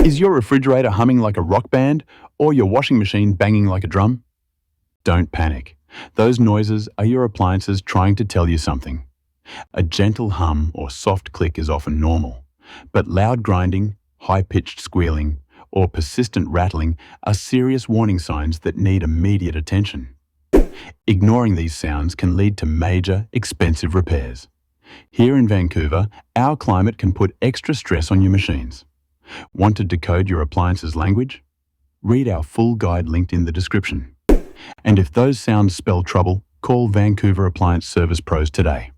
Is your refrigerator humming like a rock band or your washing machine banging like a drum? Don't panic. Those noises are your appliances trying to tell you something. A gentle hum or soft click is often normal, but loud grinding, high-pitched squealing, or persistent rattling are serious warning signs that need immediate attention. Ignoring these sounds can lead to major, expensive repairs. Here in Vancouver, our climate can put extra stress on your machines. Want to decode your appliance's language? Read our full guide linked in the description. And if those sounds spell trouble, call Vancouver Appliance Service Pros today.